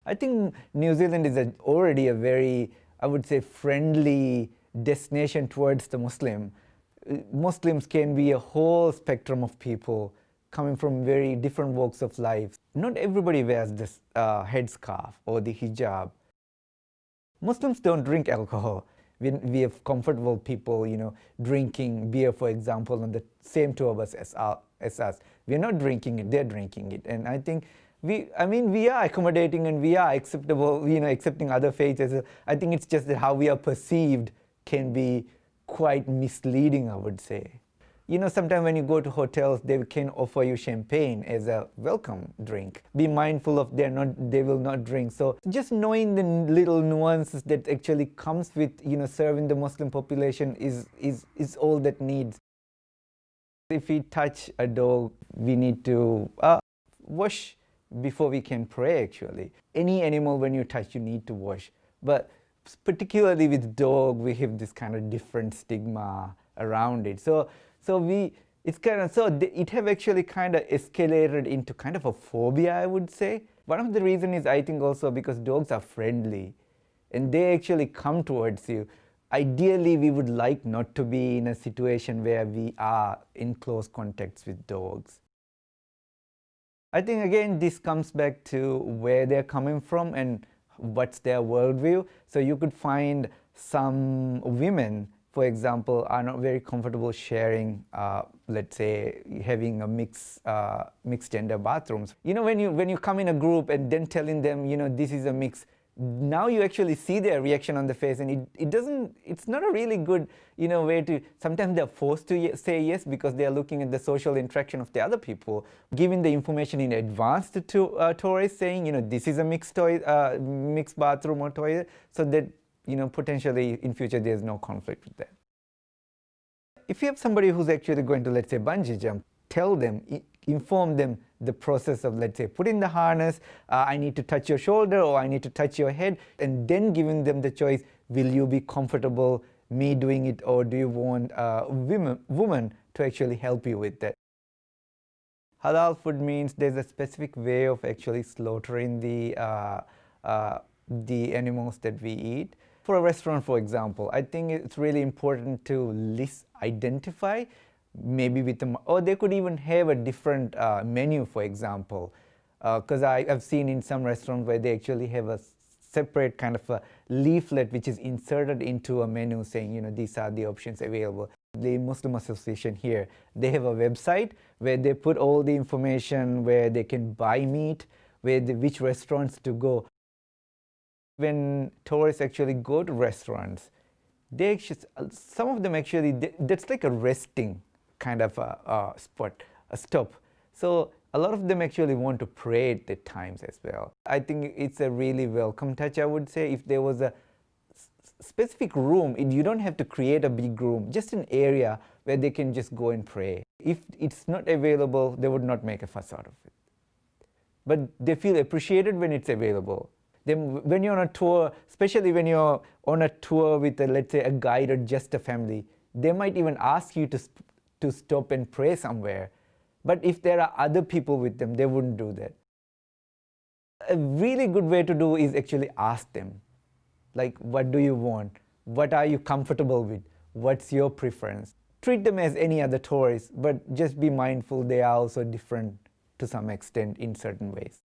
I think New Zealand is already a very, I would say, friendly destination towards the Muslim. Muslims can be a whole spectrum of people coming from very different walks of life. Not everybody wears this headscarf or the hijab. Muslims don't drink alcohol. We have comfortable people, drinking beer, for example, on the same tour bus as us. We're not drinking it, they're drinking it. And I think we are accommodating and we are acceptable, accepting other faiths. I think it's just that how we are perceived can be quite misleading, I would say. Sometimes when you go to hotels, they can offer you champagne as a welcome drink. Be mindful of they will not drink. So just knowing the little nuances that actually comes with, serving the Muslim population is all that needs. If we touch a dog, we need to wash before we can pray, actually. Any animal, when you touch, you need to wash. But particularly with dog, we have this kind of different stigma around it. It have actually kind of escalated into kind of a phobia, I would say. One of the reasons is I think also because dogs are friendly and they actually come towards you. Ideally, we would like not to be in a situation where we are in close contacts with dogs. I think again, this comes back to where they're coming from and what's their worldview. So you could find some women, for example, are not very comfortable sharing, let's say, having a mixed gender bathrooms. When you come in a group and then telling them, this is a mix, now you actually see their reaction on the face, and it's not a really good, way to. Sometimes they're forced to say yes because they are looking at the social interaction of the other people. Giving the information in advance to tourists, saying, this is a mixed bathroom or toilet, so that potentially in future there's no conflict with that. If you have somebody who's actually going to, let's say, bungee jump, tell them, inform them the process of, let's say, put in the harness, I need to touch your shoulder or I need to touch your head, and then giving them the choice, will you be comfortable me doing it, or do you want a woman to actually help you with that? Halal food means there's a specific way of actually slaughtering the animals that we eat. For a restaurant, for example, I think it's really important to identify, maybe with them, or they could even have a different menu, for example. Because I've seen in some restaurants where they actually have a separate kind of a leaflet which is inserted into a menu saying, these are the options available. The Muslim Association here, they have a website where they put all the information where they can buy meat, which restaurants to go. When tourists actually go to restaurants, some of them actually, that's like a resting kind of a stop. So a lot of them actually want to pray at the times as well. I think it's a really welcome touch, I would say. If there was a specific room, you don't have to create a big room, just an area where they can just go and pray. If it's not available, they would not make a fuss out of it. But they feel appreciated when it's available. Then when you're on a tour, especially when you're on a tour with, let's say, a guide or just a family, they might even ask you to stop and pray somewhere. But if there are other people with them, they wouldn't do that. A really good way to do is actually ask them, like, what do you want? What are you comfortable with? What's your preference? Treat them as any other tourist, but just be mindful they are also different to some extent in certain ways.